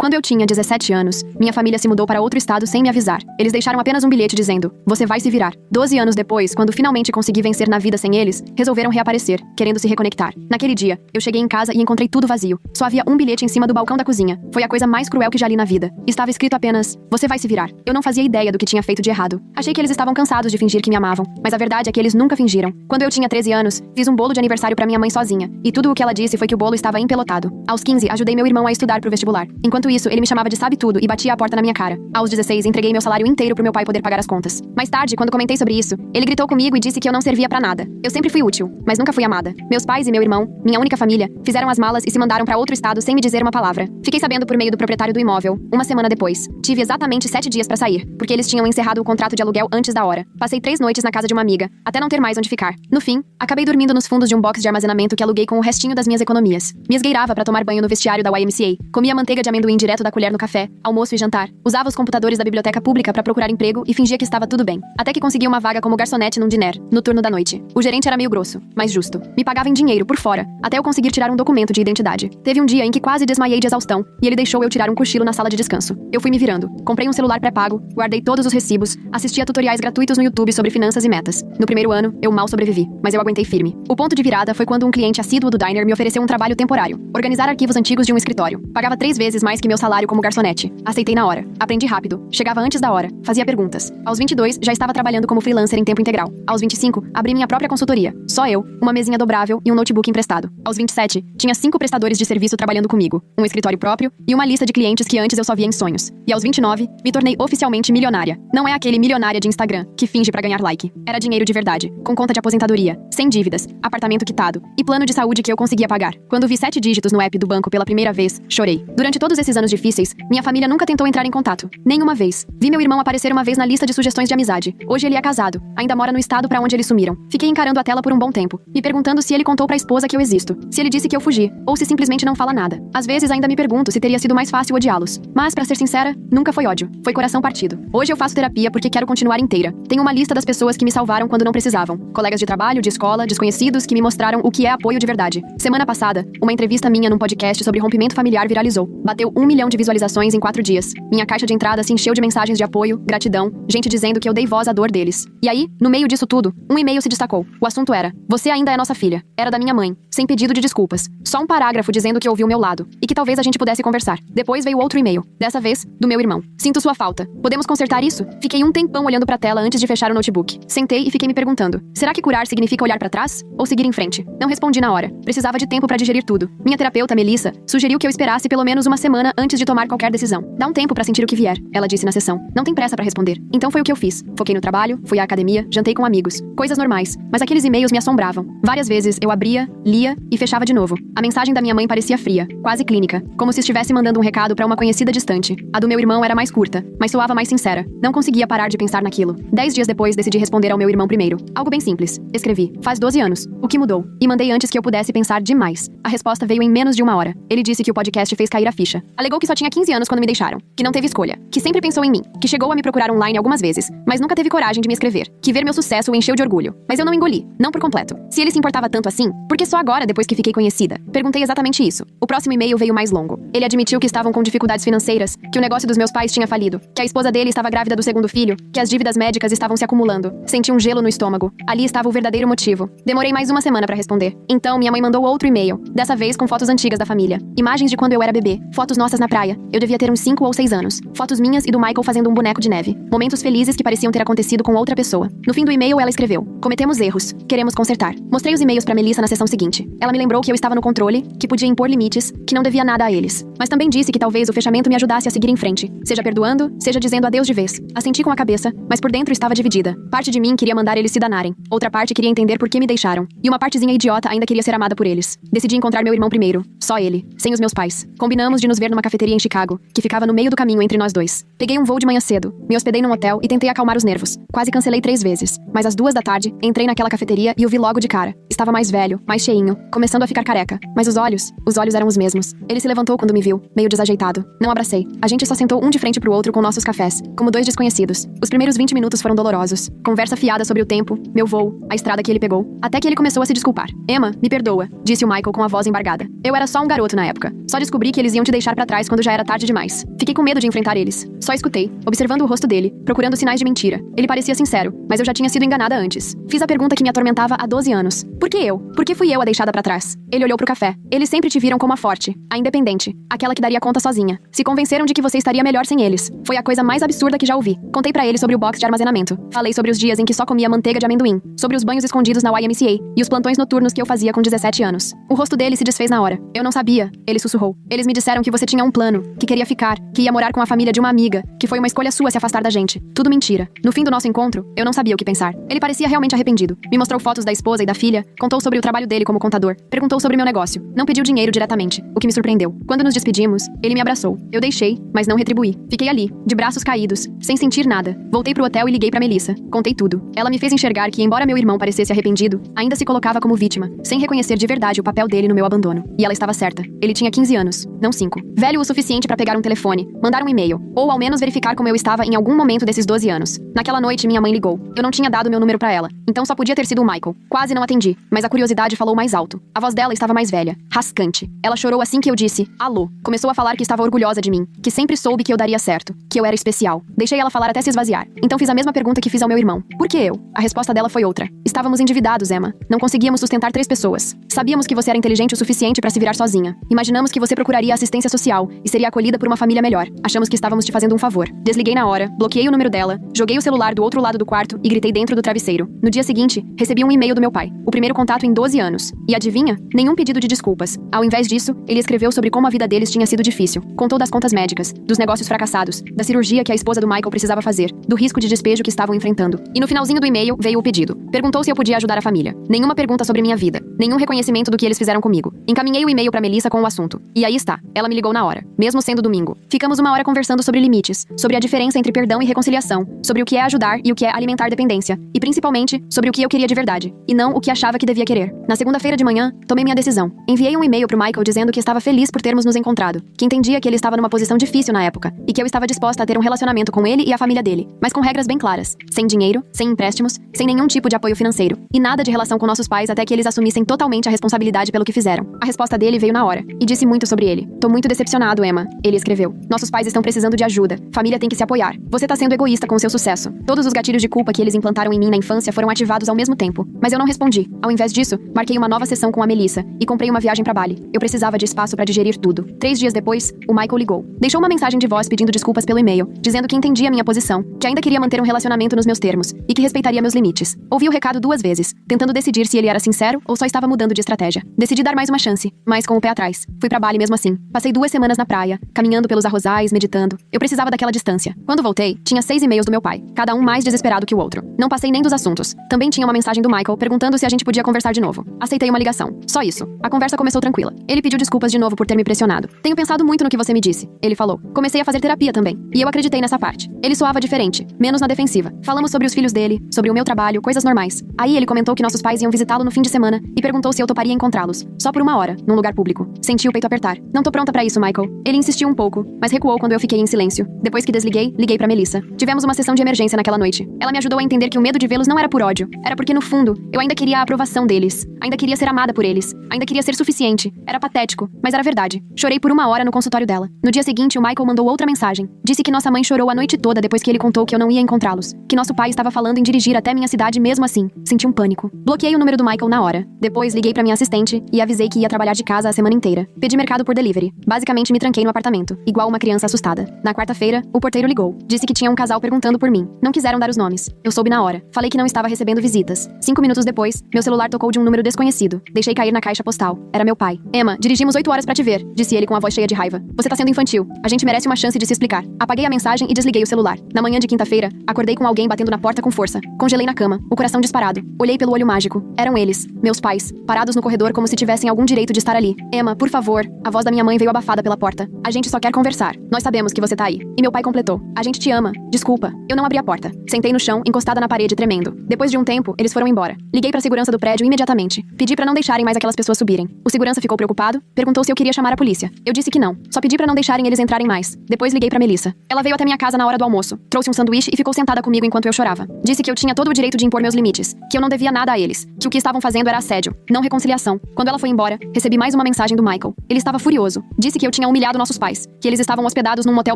Quando eu tinha 17 anos, minha família se mudou para outro estado sem me avisar. Eles deixaram apenas um bilhete dizendo: "Você vai se virar." 12 anos depois, quando finalmente consegui vencer na vida sem eles, resolveram reaparecer, querendo se reconectar. Naquele dia, eu cheguei em casa e encontrei tudo vazio. Só havia um bilhete em cima do balcão da cozinha. Foi a coisa mais cruel que já li na vida. Estava escrito apenas: "Você vai se virar." Eu não fazia ideia do que tinha feito de errado. Achei que eles estavam cansados de fingir que me amavam, mas a verdade é que eles nunca fingiram. Quando eu tinha 13 anos, fiz um bolo de aniversário para minha mãe sozinha, e tudo o que ela disse foi que o bolo estava empelotado. Aos 15, ajudei meu irmão a estudar pro vestibular. Enquanto isso, ele me chamava de sabe tudo e batia a porta na minha cara. Aos 16, entreguei meu salário inteiro pro meu pai poder pagar as contas. Mais tarde, quando comentei sobre isso, ele gritou comigo e disse que eu não servia pra nada. Eu sempre fui útil, mas nunca fui amada. Meus pais e meu irmão, minha única família, fizeram as malas e se mandaram pra outro estado sem me dizer uma palavra. Fiquei sabendo por meio do proprietário do imóvel, uma semana depois. Tive exatamente 7 dias pra sair, porque eles tinham encerrado o contrato de aluguel antes da hora. Passei 3 noites na casa de uma amiga, até não ter mais onde ficar. No fim, acabei dormindo nos fundos de um box de armazenamento que aluguei com o restinho das minhas economias. Me esgueirava pra tomar banho no vestiário da YMCA. Comia manteiga de amendoim direto da colher no café, almoço e jantar. Usava os computadores da biblioteca pública pra procurar emprego e fingia que estava tudo bem. Até que consegui uma vaga como garçonete num diner, no turno da noite. O gerente era meio grosso, mas justo. Me pagava em dinheiro, por fora, até eu conseguir tirar um documento de identidade. Teve um dia em que quase desmaiei de exaustão, e ele deixou eu tirar um cochilo na sala de descanso. Eu fui me virando. Comprei um celular pré-pago, guardei todos os recibos, assisti a tutoriais gratuitos no YouTube sobre finanças e metas. No primeiro ano, eu mal sobrevivi, mas eu aguentei firme. O ponto de virada foi quando um cliente assíduo do diner me ofereceu um trabalho temporário. Organizar arquivos antigos de um escritório. Pagava 3 vezes mais que meu salário como garçonete. Aceitei na hora. Aprendi rápido. Chegava antes da hora. Fazia perguntas. Aos 22, já estava trabalhando como freelancer em tempo integral. Aos 25, abri minha própria consultoria. Só eu, uma mesinha dobrável e um notebook emprestado. Aos 27, tinha 5 prestadores de serviço trabalhando comigo, um escritório próprio e uma lista de clientes que antes eu só via em sonhos. E aos 29, me tornei oficialmente milionária. Não é aquele milionária de Instagram, que finge pra ganhar like. Era dinheiro de verdade, com conta de aposentadoria, sem dívidas, apartamento quitado e plano de saúde que eu conseguia pagar. Quando vi 7 dígitos no app do banco pela primeira vez, chorei. Durante todos esses anos difíceis, minha família nunca tentou entrar em contato. Nenhuma vez. Vi meu irmão aparecer uma vez na lista de sugestões de amizade. Hoje ele é casado. Ainda mora no estado pra onde eles sumiram. Fiquei encarando a tela por um bom tempo, me perguntando se ele contou pra esposa que eu existo, se ele disse que eu fugi, ou se simplesmente não fala nada. Às vezes ainda me pergunto se teria sido mais fácil odiá-los. Mas, pra ser sincera, nunca foi ódio. Foi coração partido. Hoje eu faço terapia porque quero continuar inteira. Tenho uma lista das pessoas que me salvaram quando não precisavam. Colegas de trabalho, de escola, desconhecidos que me mostraram o que é apoio de verdade. Semana passada, uma entrevista minha num podcast sobre rompimento familiar viralizou. Bateu 1 milhão de visualizações em 4 dias. Minha caixa de entrada se encheu de mensagens de apoio, gratidão, gente dizendo que eu dei voz à dor deles. E aí, no meio disso tudo, um e-mail se destacou. O assunto era: "Você ainda é nossa filha." Era da minha mãe, sem pedido de desculpas. Só um parágrafo dizendo que ouviu o meu lado e que talvez a gente pudesse conversar. Depois veio outro e-mail, dessa vez, do meu irmão. "Sinto sua falta. Podemos consertar isso?" Fiquei um tempão olhando pra tela antes de fechar o notebook. Sentei e fiquei me perguntando: será que curar significa olhar pra trás? Ou seguir em frente? Não respondi na hora. Precisava de tempo pra digerir tudo. Minha terapeuta, Melissa, sugeriu que eu esperasse pelo menos uma semana antes de tomar qualquer decisão. "Dá um tempo pra sentir o que vier", ela disse na sessão. "Não tem pressa pra responder." Então foi o que eu fiz. Foquei no trabalho, fui à academia, jantei com amigos. Coisas normais. Mas aqueles e-mails me assombravam. Várias vezes eu abria, lia e fechava de novo. A mensagem da minha mãe parecia fria, quase clínica, como se estivesse mandando um recado pra uma conhecida distante. A do meu irmão era mais curta, mas soava mais sincera. Não conseguia parar de pensar naquilo. 10 dias depois decidi responder ao meu irmão primeiro. Algo bem simples. Escrevi: "Faz 12 anos. O que mudou?" E mandei antes que eu pudesse pensar demais. A resposta veio em menos de 1 hora. Ele disse que o podcast fez cair a ficha. Alegou que só tinha 15 anos quando me deixaram, que não teve escolha, que sempre pensou em mim, que chegou a me procurar online algumas vezes, mas nunca teve coragem de me escrever, que ver meu sucesso o encheu de orgulho. Mas eu não engoli, não por completo. Se ele se importava tanto assim, por que só agora, depois que fiquei conhecida? Perguntei exatamente isso. O próximo e-mail veio mais longo. Ele admitiu que estavam com dificuldades financeiras, que o negócio dos meus pais tinha falido, que a esposa dele estava grávida do 2º filho, que as dívidas médicas estavam se acumulando. Senti um gelo no estômago. Ali estava o verdadeiro motivo. Demorei mais uma semana pra responder. Então minha mãe mandou outro e-mail, dessa vez com fotos antigas da família. Imagens de quando eu era bebê, fotos nossas na praia. Eu devia ter uns 5 ou 6 anos. Fotos minhas e do Michael fazendo um boneco de neve. Momentos felizes que pareciam ter acontecido com outra pessoa. No fim do e-mail ela escreveu: "Cometemos erros. Queremos consertar." Mostrei os e-mails pra Melissa na sessão seguinte. Ela me lembrou que eu estava no controle, que podia impor limites, que não devia nada a eles. Mas também disse que talvez o fechamento me ajudasse a seguir em frente. Seja perdoando, seja dizendo adeus de vez. Assenti com a cabeça, mas por dentro estava dividida. Parte de mim queria mandar eles se danarem. Outra parte queria entender por que me deixaram. E uma partezinha idiota ainda queria ser amada por eles. Decidi encontrar meu irmão primeiro. Só ele. Sem os meus pais. Combinamos de nos ver numa cafeteria em Chicago, que ficava no meio do caminho entre nós dois. Peguei um voo de manhã cedo. Me hospedei num hotel e tentei acalmar os nervos. Quase cancelei 3 vezes. Mas às 2 da tarde, entrei naquela cafeteria e o vi logo de cara. Estava mais velho, mais cheinho, começando a ficar careca. Mas os olhos eram os mesmos. Ele se levantou quando me viu, meio desajeitado. Não abracei. A gente só sentou um de frente pro outro com nossos cafés, como 2 desconhecidos. Os primeiros 20 minutos foram dolorosos. Conversa fiada sobre o tempo, meu voo, a estrada que ele pegou. Até que ele começou a se desculpar. "Emma, me perdoa", disse o Michael com a voz embargada. "Eu era só um garoto na época. Só descobri que eles iam te deixar pra trás. trás quando já era tarde demais. Fiquei com medo de enfrentar eles. Só escutei, observando o rosto dele, procurando sinais de mentira. Ele parecia sincero, mas eu já tinha sido enganada antes. Fiz a pergunta que me atormentava há 12 anos. Por que eu? Por que fui eu a deixada pra trás? Ele olhou pro café. Eles sempre te viram como a forte, a independente, aquela que daria conta sozinha. Se convenceram de que você estaria melhor sem eles. Foi a coisa mais absurda que já ouvi. Contei pra ele sobre o box de armazenamento. Falei sobre os dias em que só comia manteiga de amendoim, sobre os banhos escondidos na YMCA e os plantões noturnos que eu fazia com 17 anos. O rosto dele se desfez na hora. Eu não sabia, ele sussurrou. Eles me disseram que você tinha um plano, que queria ficar, que ia morar com a família de uma amiga, que foi uma escolha sua se afastar da gente. Tudo mentira. No fim do nosso encontro, eu não sabia o que pensar. Ele parecia realmente arrependido. Me mostrou fotos da esposa e da filha, contou sobre o trabalho dele como contador, perguntou sobre meu negócio. Não pediu dinheiro diretamente, o que me surpreendeu. Quando nos despedimos, ele me abraçou. Eu deixei, mas não retribuí. Fiquei ali, de braços caídos, sem sentir nada. Voltei pro hotel e liguei pra Melissa. Contei tudo. Ela me fez enxergar que, embora meu irmão parecesse arrependido, ainda se colocava como vítima, sem reconhecer de verdade o papel dele no meu abandono. E ela estava certa. Ele tinha 15 anos, não 5. Velho o suficiente pra pegar um telefone, mandar um e-mail, ou ao menos verificar como eu estava em algum momento desses 12 anos. Naquela noite, minha mãe ligou. Eu não tinha dado meu número pra ela, então só podia ter sido o Michael. Quase não atendi, mas a curiosidade falou mais alto. A voz dela estava mais velha, rascante. Ela chorou assim que eu disse, alô. Começou a falar que estava orgulhosa de mim, que sempre soube que eu daria certo, que eu era especial. Deixei ela falar até se esvaziar. Então fiz a mesma pergunta que fiz ao meu irmão. Por que eu? A resposta dela foi outra. Estávamos endividados, Emma. Não conseguíamos sustentar 3 pessoas. Sabíamos que você era inteligente o suficiente pra se virar sozinha. Imaginamos que você procuraria assistência social e seria acolhida por uma família melhor. Achamos que estávamos te fazendo um favor. Desliguei na hora, bloqueei o número dela, joguei o celular do outro lado do quarto e gritei dentro do travesseiro. No dia seguinte, recebi um e-mail do meu pai. O primeiro contato em 12 anos. E adivinha? Nenhum pedido de desculpas. Ao invés disso, ele escreveu sobre como a vida deles tinha sido difícil. Contou das contas médicas, dos negócios fracassados, da cirurgia que a esposa do Michael precisava fazer, do risco de despejo que estavam enfrentando. E no finalzinho do e-mail veio o pedido. Perguntou se eu podia ajudar a família. Nenhuma pergunta sobre minha vida. Nenhum reconhecimento do que eles fizeram comigo. Encaminhei o e-mail pra Melissa com o assunto. E aí está. Ela me ligou na hora. Mesmo sendo domingo. Ficamos uma hora conversando sobre limites, sobre a diferença entre perdão e reconciliação, sobre o que é ajudar e o que é alimentar dependência, e principalmente, sobre o que eu queria de verdade, e não o que achava que devia querer. Na segunda-feira de manhã, tomei minha decisão. Enviei um e-mail pro Michael dizendo que estava feliz por termos nos encontrado, que entendia que ele estava numa posição difícil na época, e que eu estava disposta a ter um relacionamento com ele e a família dele, mas com regras bem claras. Sem dinheiro, sem empréstimos, sem nenhum tipo de apoio financeiro, e nada de relação com nossos pais até que eles assumissem totalmente a responsabilidade pelo que fizeram. A resposta dele veio na hora, e disse muito sobre ele. Tô muito decepcionado, Emma. Ele escreveu. Nossos pais estão precisando de ajuda. Família tem que se apoiar. Você tá sendo egoísta com seu sucesso. Todos os gatilhos de culpa que eles implantaram em mim na infância foram ativados ao mesmo tempo. Mas eu não respondi. Ao invés disso, marquei uma nova sessão com a Melissa e comprei uma viagem pra Bali. Eu precisava de espaço pra digerir tudo. 3 dias depois, o Michael ligou. Deixou uma mensagem de voz pedindo desculpas pelo e-mail, dizendo que entendia minha posição, que ainda queria manter um relacionamento nos meus termos e que respeitaria meus limites. Ouvi o recado 2 vezes, tentando decidir se ele era sincero ou só estava mudando de estratégia. Decidi dar mais uma chance, mas com o pé atrás. Fui pra Bali mesmo assim. Passei 2 semanas na praia, caminhando pelos arrozais, meditando. Eu precisava daquela distância. Quando voltei, tinha 6 e-mails do meu pai, cada um mais desesperado que o outro. Não passei nem dos assuntos. Também tinha uma mensagem do Michael perguntando se a gente podia conversar de novo. Aceitei uma ligação. Só isso. A conversa começou tranquila. Ele pediu desculpas de novo por ter me pressionado. Tenho pensado muito no que você me disse, ele falou. Comecei a fazer terapia também. E eu acreditei nessa parte. Ele soava diferente, menos na defensiva. Falamos sobre os filhos dele, sobre o meu trabalho, coisas normais. Aí ele comentou que nossos pais iam visitá-lo no fim de semana e perguntou se eu toparia encontrá-los. Só por 1 hora, num lugar público. Senti o peito apertar. Não tô pronta pra isso, Michael. Ele insistiu um pouco, mas recuou quando eu fiquei em silêncio. Depois que desliguei, liguei pra Melissa. Tivemos uma sessão de emergência naquela noite. Ela me ajudou a entender que o medo de vê-los não era por ódio. Era porque, no fundo, eu ainda queria a aprovação deles. Ainda queria ser amada por eles. Ainda queria ser suficiente. Era patético, mas era verdade. Chorei por 1 hora no consultório dela. No dia seguinte, o Michael mandou outra mensagem. Disse que nossa mãe chorou a noite toda depois que ele contou que eu não ia encontrá-los. Que nosso pai estava falando em dirigir até minha cidade mesmo assim. Senti um pânico. Bloqueei o número do Michael na hora. Depois liguei pra minha assistente e avisei que ia trabalhar de casa a semana inteira. Pedi mercado por delivery. Basicamente me tranquei no apartamento, igual uma criança assustada. Na quarta-feira, o porteiro ligou. Disse que tinha um casal perguntando por mim. Não quiseram dar os nomes. Eu soube na hora. Falei que não estava recebendo visitas. 5 minutos depois, meu celular tocou de um número desconhecido. Deixei cair na caixa postal. Era meu pai. Emma, dirigimos 8 horas pra te ver, disse ele com a voz cheia de raiva. Você tá sendo infantil. A gente merece uma chance de se explicar. Apaguei a mensagem e desliguei o celular. Na manhã de quinta-feira, acordei com alguém batendo na porta com força. Congelei na cama, o coração disparado. Olhei pelo olho mágico. Eram eles, meus pais, parados no corredor como se tivessem algum direito de estar ali. Emma, por favor. A voz da minha mãe veio abafada pela porta. A gente só quer conversar. Nós sabemos que você tá aí. E meu pai completou. A gente te ama. Desculpa. Eu não abri a porta. Sentei no chão, encostada na parede, tremendo. Depois de um tempo, eles foram embora. Liguei pra segurança do prédio imediatamente. noite. Pedi pra não deixarem mais aquelas pessoas subirem. O segurança ficou preocupado, perguntou se eu queria chamar a polícia. Eu disse que não. Só pedi pra não deixarem eles entrarem mais. Depois liguei pra Melissa. Ela veio até minha casa na hora do almoço, trouxe um sanduíche e ficou sentada comigo enquanto eu chorava. Disse que eu tinha todo o direito de impor meus limites, que eu não devia nada a eles, que o que estavam fazendo era assédio, não reconciliação. Quando ela foi embora, recebi mais uma mensagem do Michael. Ele estava furioso. Disse que eu tinha humilhado nossos pais, que eles estavam hospedados num motel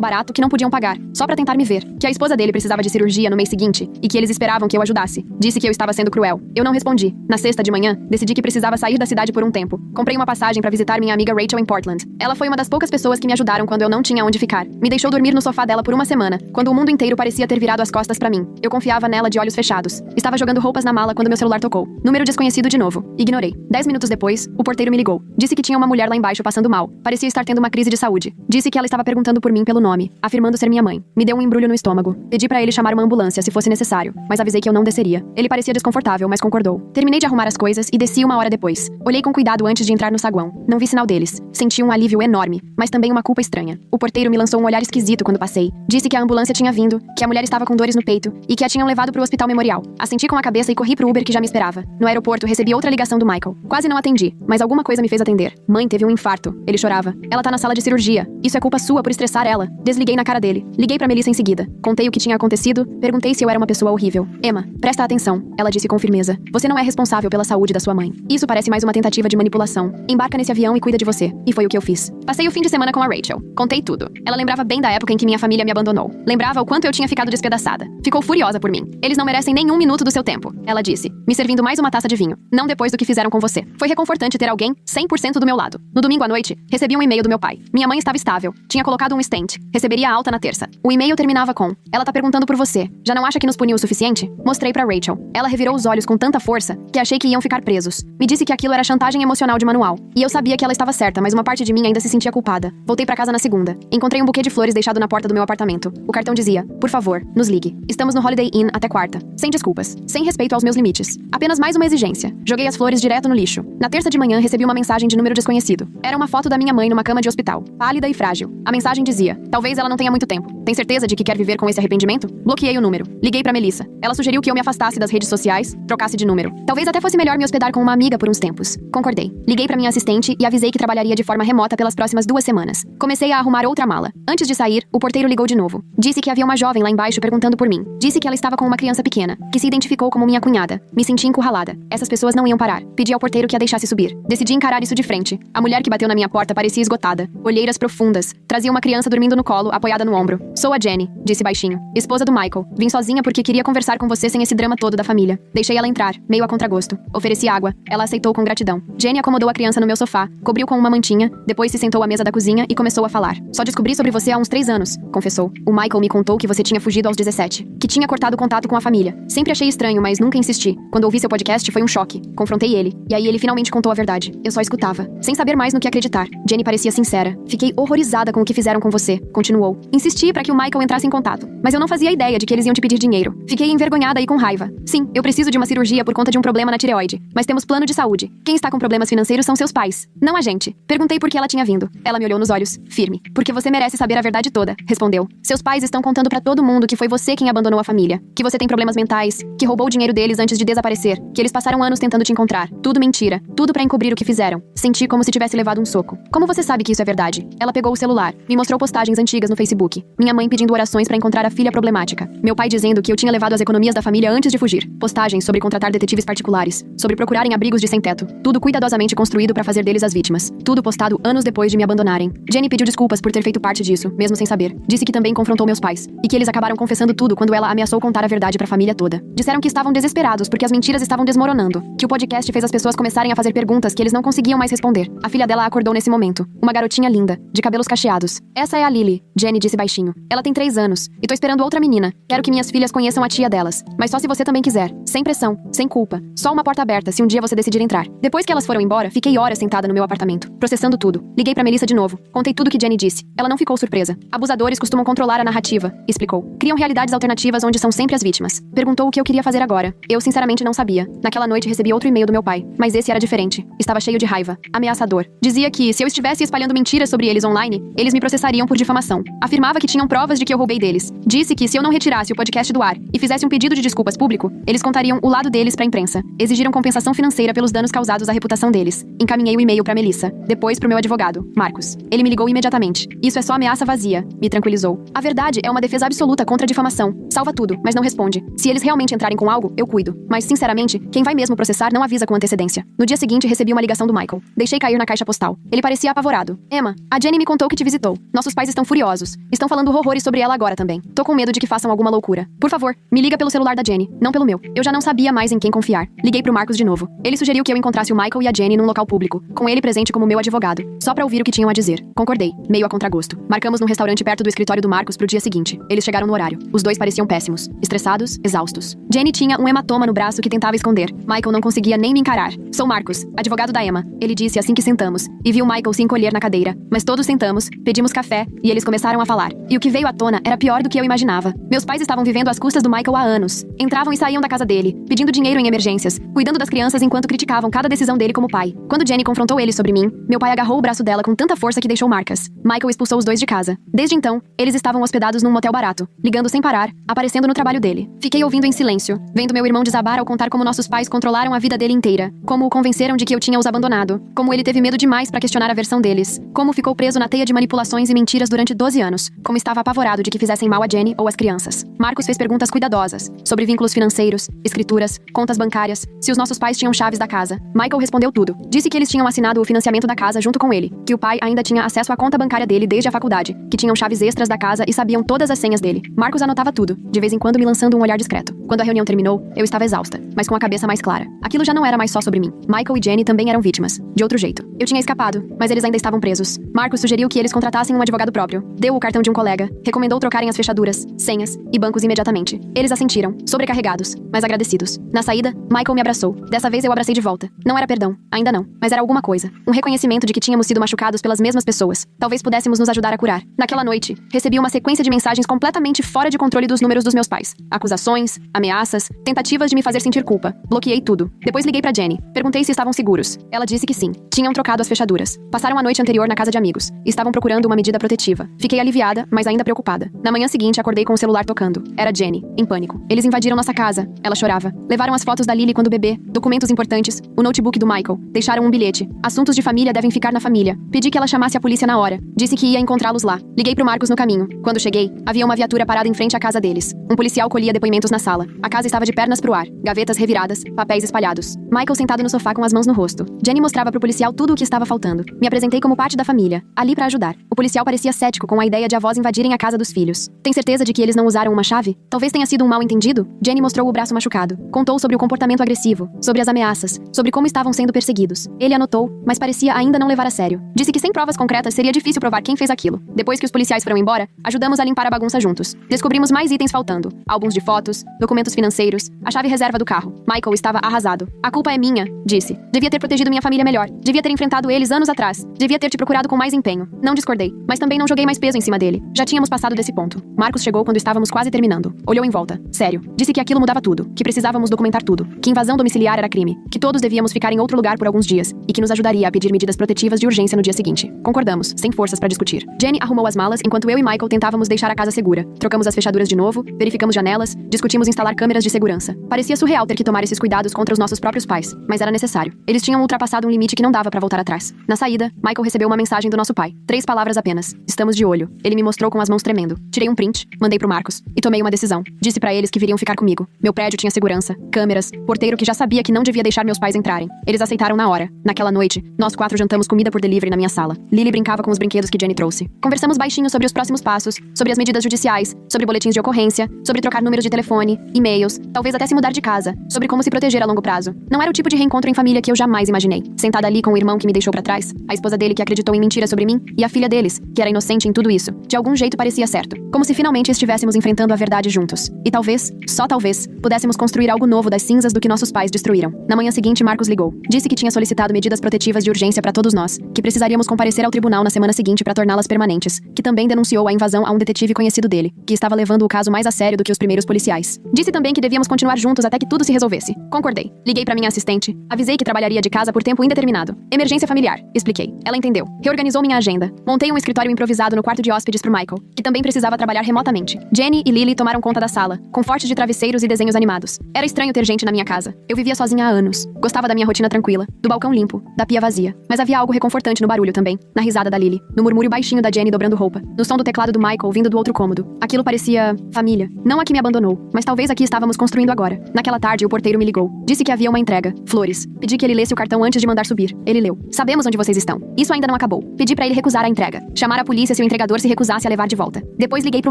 barato que não podiam pagar, só pra tentar me ver, que a esposa dele precisava de cirurgia no mês seguinte e que eles esperavam que eu ajudasse. Disse que eu estava sendo cruel. Eu não respondi. Na sexta de manhã, decidi que precisava sair da cidade por um tempo. Comprei uma passagem pra visitar minha amiga Rachel em Portland. Ela foi uma das poucas pessoas que me ajudaram quando eu não tinha onde ficar. Me deixou dormir no sofá dela por uma semana, quando o mundo inteiro parecia ter virado as costas pra mim. Eu confiava nela de olhos fechados. Estava jogando roupas na mala quando meu celular tocou. Número desconhecido de novo. Ignorei. 10 minutos depois, o porteiro me ligou. Disse que tinha uma mulher lá embaixo passando mal. Parecia estar tendo uma crise de saúde. Disse que ela estava perguntando por mim pelo nome, afirmando ser minha mãe. Me deu um embrulho no estômago. Pedi pra ele chamar uma ambulância se fosse necessário, mas avisei que eu não desceria. Ele parecia desconfortável, mas concordou. Terminei de arrumar as coisas e desci uma hora depois. Olhei com cuidado antes de entrar no saguão. Não vi sinal deles. Senti um alívio enorme, mas também uma culpa estranha. O porteiro me lançou um olhar esquisito quando passei. Disse que a ambulância tinha vindo, que a mulher estava com dores no peito e que a tinham levado pro hospital memorial. Assenti com a cabeça e corri pro Uber que já me esperava. No aeroporto, recebi outra ligação do Michael. Quase não atendi, mas alguma coisa me fez atender. Mãe teve um infarto. Ele chorava. Ela tá na sala de cirurgia. Isso é culpa sua por estressar ela. Desliguei na cara dele. Liguei pra Melissa em seguida. Contei o que tinha acontecido, perguntei se eu era uma pessoa horrível. Emma, presta atenção. Ela disse com firmeza. Você não é responsável pela saúde da sua mãe. Isso parece mais uma tentativa de manipulação. Embarca nesse avião e cuida de você. E foi o que eu fiz. Passei o fim de semana com a Rachel. Contei tudo. Ela lembrava bem da época em que minha família me abandonou. Lembrava o quanto eu tinha ficado despedaçada. Ficou furiosa por mim. Eles não merecem nenhum minuto do seu tempo, ela disse, me servindo mais uma taça de vinho. Não depois do que fizeram com você. Foi reconfortante ter alguém 100% do meu lado. No domingo à noite, recebi um e-mail do meu pai. Minha mãe estava estável. Tinha colocado um stent. Receberia alta na terça. O e-mail terminava com: ela tá perguntando por você. Já não acha que nos puniu o suficiente? Mostrei pra Rachel. Ela revirou os olhos com tanta força que achei que iam ficar presos. Me disse que aquilo era chantagem emocional de manual. E eu sabia que ela estava certa, mas uma parte de mim ainda se sentia culpada. Voltei pra casa na segunda. Encontrei um buquê de flores deixado na porta do meu apartamento. O cartão dizia: por favor, nos ligue. Estamos no Holiday Inn até quarta. Sem desculpas. Sem respeito aos meus limites. Apenas mais uma exigência. Joguei as flores direto no lixo. Na terça de manhã recebi uma mensagem de número desconhecido. Era uma foto da minha mãe numa cama de hospital, pálida e frágil. A mensagem dizia: talvez ela não tenha muito tempo. Tem certeza de que quer viver com esse arrependimento? Bloqueei o número. Liguei pra Melissa. Ela sugeriu que eu me afastasse das redes sociais, trocasse de número. Talvez até fosse melhor me hospedar com uma amiga por uns tempos. Concordei. Liguei pra minha assistente e avisei que trabalharia de forma remota pelas próximas 2 semanas. Comecei a arrumar outra mala. Antes de sair, o porteiro ligou de novo. Disse que havia uma jovem lá embaixo perguntando por mim. Disse que ela estava com uma criança pequena, que se identificou como minha cunhada. Me senti encurralada. Essas pessoas não iam parar. Pedi ao porteiro que a deixasse subir. Decidi encarar isso de frente. A mulher que bateu na minha porta parecia esgotada. Olheiras profundas. Trazia uma criança dormindo no colo, apoiada no ombro. Sou a Jenny, disse baixinho. Esposa do Michael. Vim sozinha porque queria conversar com você sem esse drama todo da família. Deixei ela entrar, meio a contragosto. Ofereci água. Ela aceitou com gratidão. Jenny acomodou a criança no meu sofá, cobriu com uma mantinha, depois se sentou à mesa da cozinha e começou a falar. Só descobri sobre você há uns 3 anos, confessou. O Michael me contou que você tinha fugido aos 17, que tinha cortado contato com a família. Sempre achei estranho, mas nunca insisti. Quando ouvi seu podcast foi um choque. Confrontei ele, e aí ele finalmente contou a verdade. Eu só escutava, sem saber mais no que acreditar. Jenny parecia sincera. Fiquei horrorizada com o que fizeram com você, continuou. Insisti para que o Michael entrasse em contato, mas eu não fazia ideia de que eles iam te pedir dinheiro. Fiquei envergonhada e com raiva. Sim, eu preciso de uma cirurgia por conta de um problema na tireoide, mas temos plano de saúde. Quem está com problemas financeiros são seus pais, não a gente. Perguntei por que ela tinha vindo. Ela me olhou nos olhos, firme. Porque você merece saber a verdade toda, respondeu. Seus pais estão contando pra todo mundo que foi você quem abandonou a família, que você tem problemas mentais, que roubou o dinheiro deles antes de desaparecer, que eles passaram anos tentando te encontrar. Tudo mentira, tudo pra encobrir o que fizeram. Senti como se tivesse levado um soco. Como você sabe que isso é verdade? Ela pegou o celular, me mostrou postagens antigas no Facebook. Minha mãe pedindo orações pra encontrar a filha problemática. Meu pai dizendo que eu tinha levado as economias da família antes de fugir. Postagens sobre contratar detetives particulares, sobre procurarem abrigos de sem-teto. Tudo cuidadosamente construído pra fazer deles as vítimas. Tudo postado anos depois de me abandonarem. Jenny pediu desculpas por ter feito parte disso, mesmo sem saber. Disse que também confrontou meus pais, e que eles acabaram confessando tudo quando ela ameaçou contar a verdade pra família toda. Disseram que estavam desesperados porque as mentiras estavam desmoronando, que o podcast fez as pessoas começarem a fazer perguntas que eles não conseguiam mais responder. A filha dela acordou nesse momento. Uma garotinha linda, de cabelos cacheados. Essa é a Lily, Jenny disse baixinho. Ela tem 3 anos, e tô esperando outra menina. Quero que minhas filhas conheçam a tia delas, mas só se você também quiser. Sem pressão, sem culpa. Só uma porta aberta se um dia você decidir entrar. Depois que elas foram embora, fiquei horas sentada no meu apartamento, processando tudo. Liguei pra Melissa de novo. Contei tudo que Jenny disse. Ela não ficou surpresa. Abusadores costumam controlar a narrativa, explicou. Criam realidades alternativas onde são sempre as vítimas. Perguntou o que eu queria fazer agora. Eu sinceramente não sabia. Naquela noite recebi outro e-mail do meu pai, mas esse era diferente. Estava cheio de raiva, ameaçador. Dizia que, se eu estivesse espalhando mentiras sobre eles online, eles me processariam por difamação. Afirmava que tinham provas de que eu roubei deles. Disse que, se eu não retirasse o podcast do ar e fizesse um pedido de desculpas público, eles contariam o lado deles pra imprensa. Exigiram compensação financeira pelos danos causados à reputação deles. Encaminhei o e-mail para Melissa, depois pro meu advogado, Marcos. Ele me ligou imediatamente. Isso é só ameaça vazia, me tranquilizou. A verdade é uma defesa absoluta contra a difamação. Salva tudo, mas não responde. Se eles realmente entrarem com algo, eu cuido. Mas, sinceramente, quem vai mesmo processar não avisa com antecedência. No dia seguinte, recebi uma ligação do Michael. Deixei cair na caixa postal. Ele parecia apavorado. Emma, a Jenny me contou que te visitou. Nossos pais estão furiosos. Estão falando horrores sobre ela agora também. Tô com medo de que façam alguma loucura. Por favor, me liga pelo celular da Jenny, não pelo meu. Eu já não sabia mais em quem confiar. Liguei pro Marcos de novo. Ele sugeriu que eu encontrasse o Michael e a Jenny num local público, com ele presente como meu advogado, só pra ouvir o que tinham a dizer. Concordei, meio a contragosto. Marcamos num restaurante perto do escritório do Marcos pro dia seguinte. Eles chegaram no horário. Os dois pareciam péssimos, estressados, exaustos. Jenny tinha um hematoma no braço que tentava esconder. Michael não conseguia nem me encarar. Sou Marcos, advogado da Emma. Ele disse assim que sentamos, e viu Michael se encolher na cadeira. Mas todos sentamos, pedimos café, e eles começaram a falar. E o que veio à tona era pior do que eu imaginava. Meus pais estavam vivendo às custas do Michael há anos. Entravam e saíam da casa dele, pedindo dinheiro em emergências, cuidando das crianças enquanto criticavam cada decisão dele como pai. Quando Jenny confrontou ele sobre mim, meu pai agarrou o braço dela com tanta força que deixou marcas. Michael expulsou os dois de casa. Desde então, eles estavam hospedados num motel barato, ligando sem parar, aparecendo no trabalho dele. Fiquei ouvindo em silêncio, vendo meu irmão desabar ao contar como nossos pais controlaram a vida dele inteira, como o convenceram de que eu tinha os abandonado, como ele teve medo demais pra questionar a versão deles, como ficou preso na teia de manipulações e mentiras durante 12 anos, como estava apavorado de que fizessem mal a Jenny ou às crianças. Marcos fez perguntas cuidadosas, sobre vínculos financeiros, escrituras, contas bancárias, se os nossos pais tinham chaves da casa. Michael respondeu tudo. Disse que eles tinham assinado o financiamento da casa junto com ele, que o pai ainda tinha acesso à conta bancária dele desde a faculdade, que tinham chaves extras da casa e sabiam todas as senhas dele. Marcos anotava tudo, de vez em quando me lançando um olhar discreto. Quando a reunião terminou, eu estava exausta, mas com a cabeça mais clara. Aquilo já não era mais só sobre mim. Michael e Jenny também eram vítimas, de outro jeito. Eu tinha escapado, mas eles ainda estavam presos. Marcos sugeriu que eles contratassem um advogado próprio. Deu o cartão de um colega, recomendou trocarem as fechaduras, senhas e bancos imediatamente. Eles assentiram, sobrecarregados, mas agradecidos. Na saída, Michael me abraçou. Dessa vez eu abracei de volta. Não era perdão, ainda não, mas era alguma coisa. Um reconhecimento de que tínhamos sido machucados pelas mesmas pessoas. Talvez pudéssemos nos ajudar a curar. Naquela noite, recebi uma sequência de mensagens completamente fora de controle dos números dos meus pais. Acusações, ameaças, tentativas de me fazer sentir culpa. Bloqueei tudo. Depois liguei pra Jenny. Perguntei se estavam seguros. Ela disse que sim. Tinham trocado as fechaduras. Passaram a noite anterior na casa de amigos. Estavam procurando uma medida protetiva. Fiquei aliviada, mas ainda preocupada. Na manhã seguinte, acordei com o celular tocando. Era Jenny, em pânico. Eles invadiram nossa casa. Ela chorava. Levaram as fotos da Lily quando bebê, documentos importantes, o notebook do Michael. Deixaram um bilhete. Assuntos de família devem ficar na família. Pedi que ela chamasse a polícia na hora. Disse que ia encontrá-los lá. Liguei pro Marcos no caminho. Quando cheguei, havia uma viatura parada em frente à casa deles. Um policial colhia depoimentos na sala. A casa estava de pernas pro ar, gavetas reviradas, papéis espalhados. Michael sentado no sofá com as mãos no rosto. Jenny mostrava pro policial tudo o que estava faltando. Me apresentei como parte da família, ali pra ajudar. O policial parecia cético com a ideia de avós invadirem a casa dos filhos. Tem certeza de que eles não usaram uma chave? Talvez tenha sido um mal-entendido? Jenny mostrou o braço machucado. Contou sobre o comportamento agressivo, sobre as ameaças, sobre como estavam sendo perseguidos. Ele anotou, mas parecia ainda não levar a sério. Disse que sem provas concretas seria difícil provar quem fez aquilo. Depois que os policiais foram embora, ajudamos a limpar a bagunça juntos. Descobrimos mais itens faltando. Álbuns de fotos, documentos financeiros, a chave reserva do carro. Michael estava arrasado. A culpa é minha, disse. Devia ter protegido minha família melhor. Devia ter enfrentado eles anos atrás. Devia ter te procurado com mais empenho. Não discordei, mas também não joguei mais peso em cima dele. Já tínhamos passado desse ponto. Marcos chegou quando estávamos quase terminando. Olhou em volta. Sério. Disse que aquilo mudava tudo. Que precisávamos documentar tudo. Que invasão domiciliar era crime. Que todos devíamos ficar em outro lugar por alguns dias. E que nos ajudaria a pedir medidas protetivas de urgência no dia seguinte. Concordamos, sem forças para discutir. Jenny arrumou as malas enquanto eu e Michael tentávamos deixar a casa segura. Trocamos as fechaduras de novo, verificamos janelas, discutimos instalar câmeras de segurança. Parecia surreal ter que tomar esses cuidados contra os nossos próprios pais, mas era necessário. Eles tinham ultrapassado um limite que não dava pra voltar atrás. Na saída, Michael recebeu uma mensagem do nosso pai. 3 palavras apenas. Estamos de olho. Ele me mostrou com as mãos tremendo. Tirei um print, mandei pro Marcos e tomei uma decisão. Disse pra eles que viriam ficar comigo. Meu prédio tinha segurança, câmeras, porteiro que já sabia que não devia deixar meus pais entrarem. Eles aceitaram na hora. Naquela noite, nós 4 jantamos comida por delivery na minha sala. Lily brincava com os brinquedos que Jenny trouxe. Conversamos baixinho sobre os próximos passos, sobre as medidas judiciais, sobre boletins de ocorrência, sobre trocar números de telefone, e-mails, talvez até se mudar de casa, sobre como se proteger a longo prazo. Não era o tipo de reencontro em família que eu jamais imaginei. Sentada ali com o irmão que me deixou pra trás, a esposa dele que acreditou em mentiras sobre mim e a filha deles, que era inocente em tudo isso. De algum jeito parecia certo. Como se finalmente estivéssemos enfrentando a verdade juntos. E talvez, só talvez, pudéssemos construir algo novo das cinzas do que nossos pais destruíram. Na manhã seguinte, Marcos ligou. Disse que tinha solicitado medidas protetivas de urgência pra todos nós, que precisaríamos comparecer ao tribunal na semana seguinte pra torná-las permanentes, que também denunciou a invasão a um detetive conhecido dele, que estava levando o caso mais a sério do que os primeiros policiais. Disse também que devíamos continuar juntos até que tudo se resolvesse. Concordei. Liguei pra minha assistente. Avisei que trabalharia de casa por tempo indeterminado. Emergência familiar, expliquei. Ela entendeu. Reorganizou minha agenda. Montei um escritório improvisado no quarto de hóspedes pro Michael, que também precisava trabalhar remotamente. Jenny e Lily tomaram conta da sala, com fortes de travesseiros e desenhos animados. Era estranho ter gente na minha casa. Eu vivia sozinha há anos. Gostava da minha rotina tranquila, do balcão limpo, da pia vazia. Mas havia algo reconfortante no barulho também, na risada da Lily, no murmúrio baixinho da Jenny dobrando roupa, no som do teclado do Michael vindo do outro cômodo. Aquilo parecia família. Não a que me abandonou, mas talvez a que estávamos construindo agora. Naquela tarde, o porteiro me ligou. Disse que havia uma entrega. Flores. Pedi que ele lesse o cartão antes de mandar subir. Ele leu. Sabemos onde vocês estão. Isso ainda não acabou. Pedi pra ele recusar a entrega. Chamar a polícia se o entregador se recusasse a levar de volta. Depois liguei pro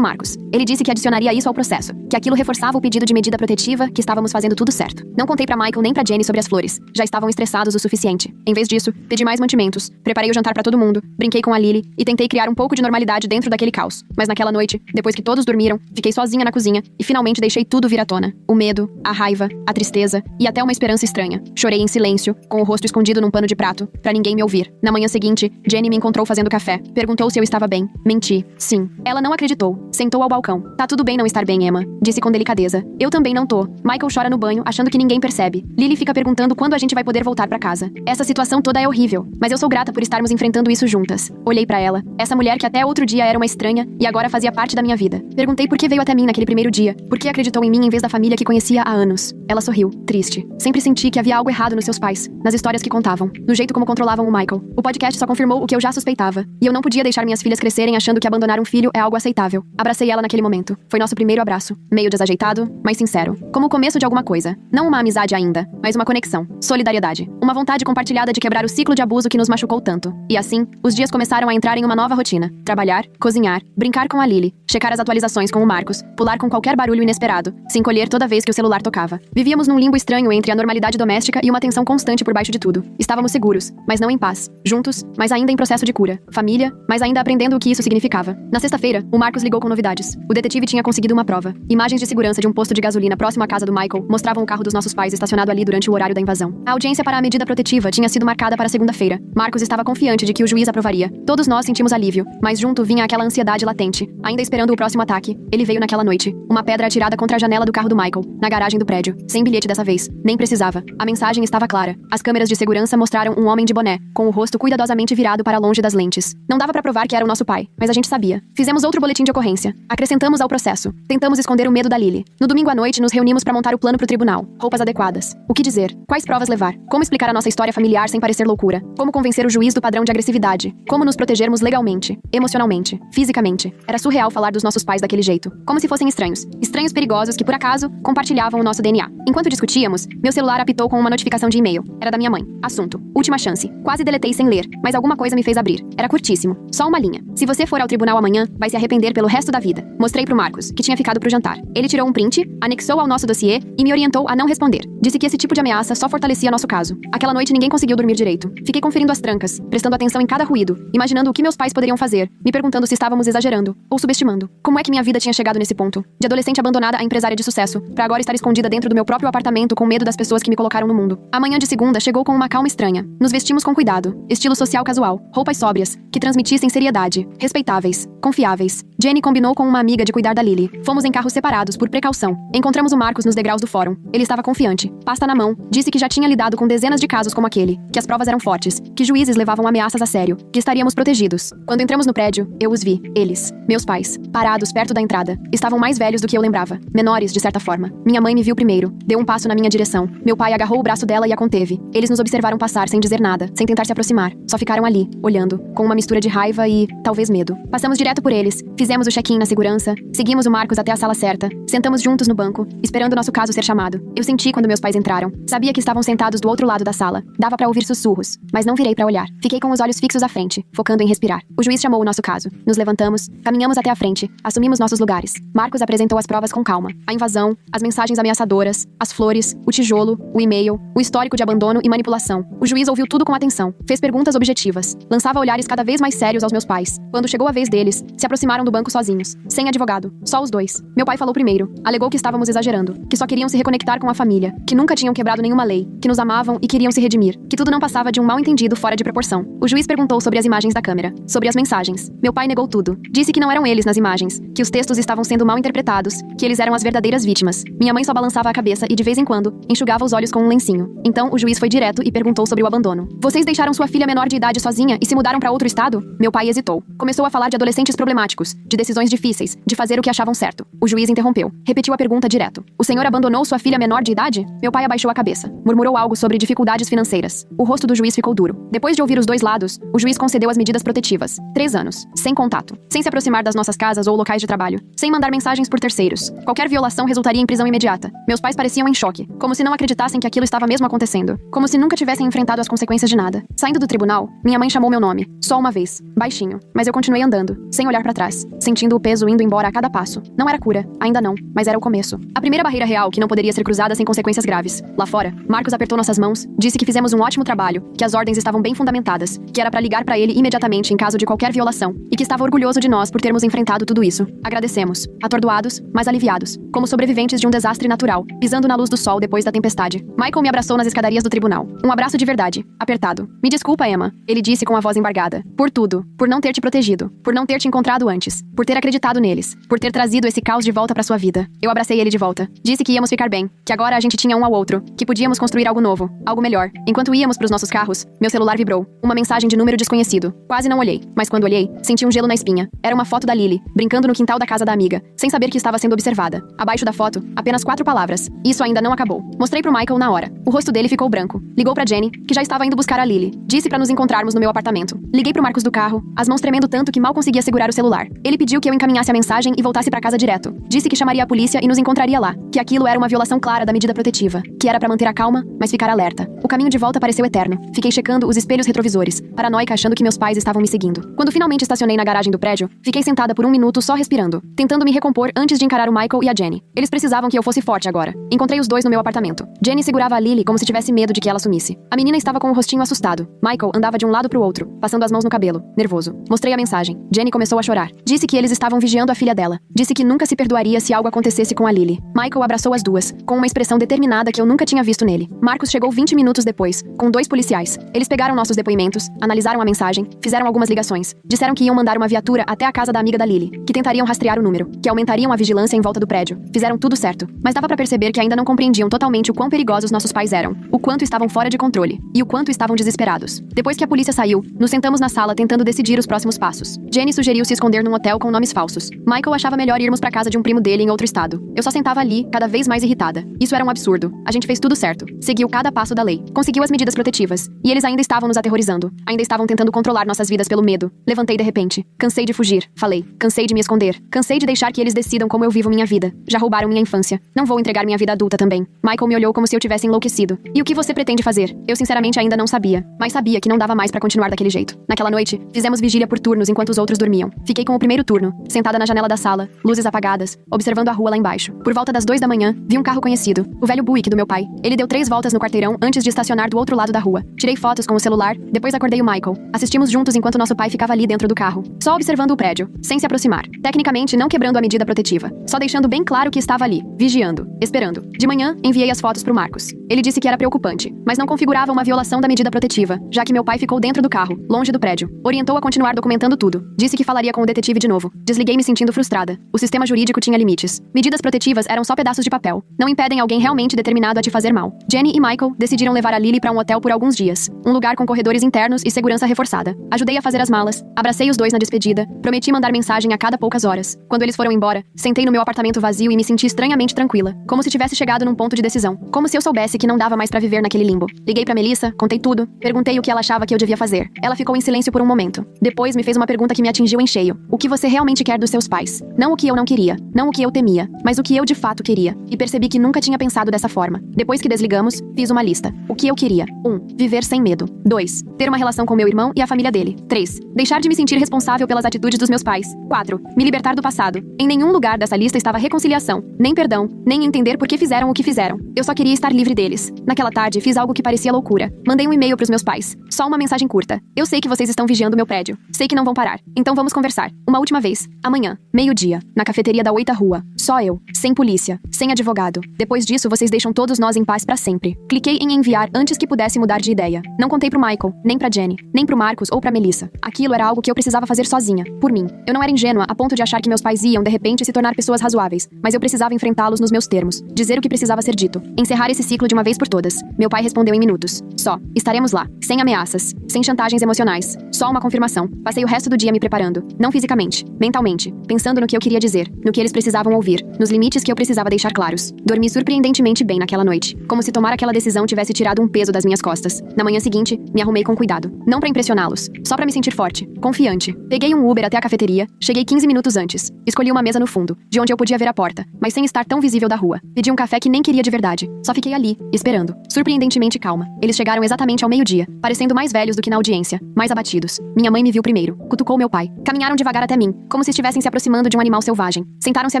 Marcos. Ele disse que adicionaria isso ao processo, que aquilo reforçava o pedido de medida protetiva, que estávamos fazendo tudo certo. Não contei pra Michael nem pra Jenny sobre as flores. Já estavam estressados o suficiente. Em vez disso, pedi mais mantimentos, preparei o jantar pra todo mundo, brinquei com a Lily e tentei criar um pouco de normalidade dentro daquele caos. Mas naquela noite, depois que todos dormiram, fiquei sozinha na cozinha e finalmente deixei tudo vir à tona. O medo, a raiva, a tristeza e até uma esperança estranha. Chorei em silêncio, com o rosto escondido num pano de prato, pra ninguém me ouvir. Na manhã seguinte, Jenny me encontrou fazendo café. Perguntou se eu estava bem. Menti. Sim. Ela não acreditou. Sentou ao balcão. Tá tudo bem não estar bem, Emma. Disse com delicadeza. Eu também não tô. Michael chora no banho, achando que ninguém percebe. Lily fica perguntando quando a gente vai poder voltar pra casa. Essa situação toda é horrível, mas eu sou grata por estarmos enfrentando isso juntas. Olhei pra ela. Essa mulher que até outro dia era uma estranha e agora fazia parte da minha vida. Perguntei por que veio até mim naquele primeiro dia. Por que acreditou em mim em vez da família que conhecia há anos. Ela sorriu, triste. Sempre senti que havia algo errado nos seus pais, nas histórias que contavam, no jeito como controlavam o Michael. O podcast só confirmou o que eu já suspeitava. E eu não podia deixar minhas filhas crescerem achando que abandonar um filho é algo aceitável. Abracei ela naquele momento. Foi nosso primeiro abraço. Meio desajeitado, mas sincero. Como o começo de alguma coisa. Não uma amizade ainda, mas uma conexão. Solidariedade. Uma vontade compartilhada de quebrar o ciclo de abuso que nos machucou tanto. E assim, os dias começaram a entrar em uma nova rotina. Trabalhar, cozinhar, brincar com a Lily, checar as atualizações com o Marcos, pular com qualquer barulho inesperado, se encolher toda vez que o celular tocava. Vivíamos num limbo estranho entre a normalidade doméstica e uma tensão constante por baixo de tudo. Estávamos seguros, mas não em paz. Juntos, mas ainda em processo de cura. Família, mas ainda aprendendo o que isso significava. Na sexta-feira, o Marcos ligou com novidades. O detetive tinha conseguido uma prova. Imagens de segurança de um posto de gasolina próximo à casa do Michael mostravam o carro dos nossos pais estacionado ali durante o horário da invasão. A audiência para a medida protetiva tinha sido marcada para segunda-feira. Marcos estava confiante de que o juiz aprovaria. Todos nós sentimos alívio, mas junto vinha aquela ansiedade latente. Ainda esperando o próximo ataque, ele veio naquela noite. Uma pedra atirada contra a janela do carro do Michael, na garagem do prédio. Sem bilhete dessa vez. Nem precisava. A mensagem estava clara. As câmeras de segurança mostraram um homem de boné, com o rosto cuidadosamente virado para longe das lentes. Não dava pra provar que era o nosso pai, mas a gente sabia. Fizemos outro boletim de ocorrência. Acrescentamos ao processo. Tentamos esconder o medo da Lily. No domingo à noite, nos reunimos pra montar o plano pro tribunal. Roupas adequadas. O que dizer? Quais provas levar? Como explicar a nossa história familiar sem parecer loucura? Como convencer o juiz do padrão de agressividade? Como nos protegermos legalmente, emocionalmente, fisicamente? Era surreal falar dos nossos pais daquele jeito. Como se fossem estranhos. Estranhos perigosos que, por acaso, compartilhavam o nosso DNA. Enquanto discutíamos, meu celular apitou com uma notificação de e-mail. Era da minha mãe. Assunto: última chance. Quase deletei sem ler, mas alguma coisa me fez abrir. Era curtíssimo. Só uma linha. Se você for ao tribunal amanhã, vai se arrepender pelo resto da vida. Mostrei pro Marcos, que tinha ficado pro jantar. Ele tirou um print, anexou ao nosso dossiê e me orientou a não responder. Disse que esse tipo de ameaça só fortalecia nosso caso. Aquela noite ninguém conseguiu dormir direito. Fiquei conferindo as trancas, prestando atenção em cada ruído, imaginando o que meus pais poderiam fazer, me perguntando se estávamos exagerando ou subestimando. Como é que minha vida tinha chegado nesse ponto? De adolescente abandonada a empresária de sucesso, pra agora estar escondida dentro do meu próprio apartamento com medo das pessoas que me colocaram no mundo. A manhã de segunda chegou com uma calma estranha. Nos vestimos com cuidado, estilo social casual, roupas sóbrias, que transmitissem seriedade, respeitáveis, confiáveis. Jenny combinou com uma amiga de cuidar da Lily. Fomos em carros separados por precaução. Encontramos o Marcos nos degraus do fórum. Ele estava confiante, pasta na mão, disse que já tinha lidado com dezenas de casos como aquele, que as provas eram fortes, que juízes levavam ameaças a sério, que estaríamos protegidos. Quando entramos no prédio, eu os vi, eles, meus pais, parados perto da entrada. Estavam mais velhos do que eu lembrava, menores de certa forma. Minha mãe me viu primeiro, deu um passo na minha direção. Meu pai agarrou o braço dela e a conteve. Eles nos observaram passar sem dizer nada, sem tentar se aproximar. Só ficaram ali, olhando, com uma mistura de raiva e, talvez, medo. Passamos direto por eles, fizemos o check-in na segurança, seguimos o Marcos até a sala certa, sentamos juntos no banco, esperando nosso caso ser chamado. Eu senti quando meus pais entraram. Sabia que estavam sentados do outro lado da sala. Dava pra ouvir sussurros, mas não virei pra olhar. Fiquei com os olhos fixos à frente, focando em respirar. O juiz chamou o nosso caso. Nos levantamos, caminhamos até a frente, assumimos nossos lugares. Marcos apresentou as provas com calma. A invasão, as mensagens ameaçadoras, as flores, o tijolo, o e-mail, o histórico de abandono e manipulação. O juiz ouviu tudo com atenção, fez perguntas objetivas, lançava olhares cada vez mais sérios aos meus pais. Quando chegou a vez deles, se aproximaram do banco sozinhos, sem advogado, só os dois. Meu pai falou primeiro, alegou que estávamos exagerando, que só queriam se reconectar com a família, que nunca tinham quebrado nenhuma lei, que nos amavam e queriam se redimir, que tudo não passava de um mal-entendido fora de proporção. O juiz perguntou sobre as imagens da câmera, sobre as mensagens. Meu pai negou tudo. Disse que não eram eles nas imagens, que os textos estavam sendo mal interpretados, que eles eram as verdadeiras vítimas. Minha mãe só balançava a cabeça e, de vez em quando, enxugava os olhos com um lencinho. Então, o juiz foi direto e perguntou sobre o abandono. Vocês deixaram sua filha menor de idade sozinha e se mudaram para outro estado? Meu pai hesitou. Começou a falar de adolescentes problemáticos, de decisões difíceis, de fazer o que achavam certo. O juiz interrompeu. Repetiu a pergunta direto. O senhor abandonou sua filha menor de idade? Meu pai abaixou a cabeça. Murmurou algo sobre dificuldades financeiras. O rosto do juiz ficou duro. Depois de ouvir os dois lados, o juiz concedeu as medidas protetivas. 3 anos. Sem contato. Sem se aproximar das nossas casas ou locais de trabalho. Sem mandar mensagens por terceiros. Qualquer violação resultaria em prisão imediata. Meus pais pareciam em choque. Como se não acreditassem que aquilo estava mesmo acontecendo. Como se nunca tivessem enfrentado as consequências de nada. Saindo do tribunal, minha mãe chamou meu nome. Só uma vez. Baixinho. Mas eu continuei andando. Sem olhar pra trás. Sentindo o peso indo embora a cada passo. Não era cura. Ainda não. Mas era o começo. A primeira barreira real que não poderia ser cruzada sem consequências graves. Lá fora, Marcos apertou nossas mãos, disse que fizemos um ótimo trabalho, que as ordens estavam bem fundamentadas, que era pra ligar pra ele imediatamente em caso de qualquer violação, e que estava orgulhoso de nós por termos enfrentado tudo isso. Agradecemos, atordoados, mas aliviados, como sobreviventes de um desastre natural, pisando na luz do sol depois da tempestade. Michael me abraçou nas escadarias do tribunal. Um abraço de verdade, apertado. Me desculpa, Emma, ele disse com a voz embargada. Por tudo, por não ter te protegido, por não ter te encontrado antes, por ter acreditado neles, por ter trazido esse caos de volta pra sua vida. Eu abracei ele de volta. Disse que íamos ficar bem, que agora a gente tinha um ao outro, que podíamos construir algo novo, algo melhor. Enquanto íamos pros nossos carros, meu celular vibrou. Uma mensagem de número desconhecido. Quase não olhei, mas quando olhei, senti um gelo na espinha. Era uma foto da Lily, brincando no quintal da casa da amiga, sem saber que estava sendo observada. Abaixo da foto, apenas 4 palavras. Isso ainda não acabou. Mostrei pro Michael na hora. O rosto dele ficou branco. Ligou pra Jenny, que já estava indo buscar a Lily. Disse pra nos encontrarmos no meu apartamento. Liguei pro Marcos do carro, as mãos tremendo tanto que mal conseguia segurar o celular. Ele pediu que eu encaminhasse a mensagem e voltasse pra casa direto. Disse que chamaria a polícia e nos encontraria lá, que aquilo era uma violação clara da medida protetiva, que era pra manter a calma, mas ficar alerta. O caminho de volta pareceu eterno. Fiquei checando os espelhos retrovisores, paranoica achando que meus pais estavam me seguindo. Quando finalmente estacionei na garagem do prédio, fiquei sentada por 1 minuto só respirando, tentando me recompor antes de encarar o Michael e a Jenny. Eles precisavam que eu fosse forte agora. Encontrei os dois no meu apartamento. Jenny segurava a Lily como se tivesse medo de que ela sumisse. A menina estava com o rostinho assustado. Michael andava de um lado pro outro, passando as mãos no cabelo, nervoso. Mostrei a mensagem. Jenny começou a chorar. Disse que eles estavam vigiando a filha dela. Disse que nunca se perdoaria se algo acontecesse com a Lily. Michael abraçou as duas, com uma expressão determinada que eu nunca tinha visto nele. Marcos chegou 20 minutos depois, com 2 policiais. Eles pegaram nossos depoimentos, analisaram a mensagem, fizeram algumas ligações. Disseram que iam mandar uma viatura até a casa da amiga da Lily, que tentariam rastrear o número, que aumentariam a vigilância em volta do prédio. Fizeram tudo certo, mas dava pra perceber que ainda não compreendiam totalmente o quão perigosos nossos pais eram, o quanto estavam fora de controle, e o quanto estavam desesperados. Depois que a polícia saiu, nos sentamos na sala tentando decidir os próximos passos. Jenny sugeriu se esconder num hotel com nomes falsos. Michael achava melhor irmos pra casa de um primo dele em outro estado. Eu só sentava ali, cada vez mais irritada. Isso era um absurdo. A gente fez tudo certo. Seguiu cada passo da lei. Conseguiu as medidas protetivas. E eles ainda estavam nos aterrorizando. Ainda estavam tentando controlar nossas vidas pelo medo. Levantei de repente. Cansei de fugir. Falei. Cansei de me esconder. Cansei de deixar que eles decidam como eu vivo minha vida. Já roubaram minha infância. Não vou entregar minha vida adulta também. Michael me olhou como se eu tivesse enlouquecido. E o que você pretende fazer? Eu sinceramente ainda não sabia. Mas sabia que não dava mais pra continuar daquele jeito. Naquela noite, fizemos vigília por turnos enquanto os outros dormiam. Fiquei com o primeiro turno, sentada na janela da sala, luzes apagadas, observando a rua lá embaixo. Por volta das 2 da manhã, vi um carro conhecido. O velho Buick do meu pai. Ele deu 3 voltas no quarteirão antes de estacionar do outro lado da rua. Tirei fotos com o celular, depois acordei o Michael. Assistimos juntos enquanto nosso pai ficava ali dentro do carro, só observando o prédio, sem se aproximar. Tecnicamente, não quebrando a medida protetiva. Só deixando bem claro que estava ali, vigiando, esperando. De manhã, enviei as fotos pro Marcos. Ele disse que era preocupante, mas não configurava uma violação da medida protetiva, já que meu pai ficou dentro do carro, longe do prédio. Orientou a continuar documentando tudo. Disse que falaria com o detetive de novo. Desliguei me sentindo frustrada. O sistema jurídico tinha limites. Medidas protetivas eram só pedaços de papel. Não impedem alguém realmente determinado a te fazer mal. Jenny e Michael decidiram levar a Lily pra um hotel por alguns dias. Um lugar com corredores internos e segurança reforçada. Ajudei a fazer as malas. Abracei os dois na despedida. Prometi mandar mensagem a cada poucas horas. Quando eles foram embora, sentei no meu apartamento vazio e me senti estranhamente tranquila. Como se tivesse chegado num ponto de decisão. Como se eu soubesse que não dava mais pra viver naquele limbo. Liguei pra Melissa, contei tudo. Perguntei o que ela achava que eu devia fazer. Ela ficou em silêncio por um momento. Depois me fez uma pergunta que me atingiu em cheio. O que você realmente quer dos seus pais? Não o que eu não queria. Não o que eu temia. Mas o que eu de fato queria. E percebi que nunca tinha pensado dessa forma. Depois que desligamos, fiz uma lista. O que eu queria. 1. Viver sem medo. 2. Ter uma relação com meu irmão e a família dele. 3. Deixar de me sentir responsável pelas atitudes dos meus pais. 4. Me libertar do passado. Em nenhum lugar dessa lista estava reconciliação, nem perdão, nem entender por que fizeram o que fizeram. Eu só queria estar livre deles. Naquela tarde, fiz algo que parecia loucura. Mandei um e-mail pros meus pais. Só uma mensagem curta. Eu sei que vocês estão vigiando meu prédio. Sei que não vão parar. Então vamos conversar. Uma última vez. Amanhã. Meio-dia. Na cafeteria da 8ª Rua. Só eu. Sem polícia. Sem advogado. Depois disso, vocês deixam todos nós em paz pra sempre. Cliquei em enviar antes que pudesse mudar de ideia. Não contei pro Michael, nem pra Jenny, nem pro Marcos ou pra Melissa. Aquilo era algo que eu precisava fazer sozinha. Por mim. Eu não era ingênua a ponto de achar que meus pais iam, de repente, se tornar pessoas razoáveis. Mas eu precisava enfrentá-los nos meus termos. Dizer o que precisava ser dito. Encerrar esse ciclo de uma vez por todas. Meu pai respondeu em minutos. Só. Estaremos lá. Sem ameaças. Sem chantagens emocionais. Só uma confirmação. Passei o resto do dia me preparando. Não fisicamente. Mentalmente. Pensando no que eu queria dizer. No que eles precisavam ouvir. Nos limites que eu precisava deixar claros. Dormi surpreendentemente bem naquela noite, como se tomar aquela decisão tivesse tirado um peso das minhas costas. Na manhã seguinte, me arrumei com cuidado. Não pra impressioná-los, só pra me sentir forte, confiante. Peguei um Uber até a cafeteria, cheguei 15 minutos antes. Escolhi uma mesa no fundo, de onde eu podia ver a porta, mas sem estar tão visível da rua. Pedi um café que nem queria de verdade. Só fiquei ali, esperando. Surpreendentemente calma. Eles chegaram exatamente ao meio-dia, parecendo mais velhos do que na audiência, mais abatidos. Minha mãe me viu primeiro, cutucou meu pai. Caminharam devagar até mim, como se estivessem se aproximando de um animal selvagem. Sentaram-se à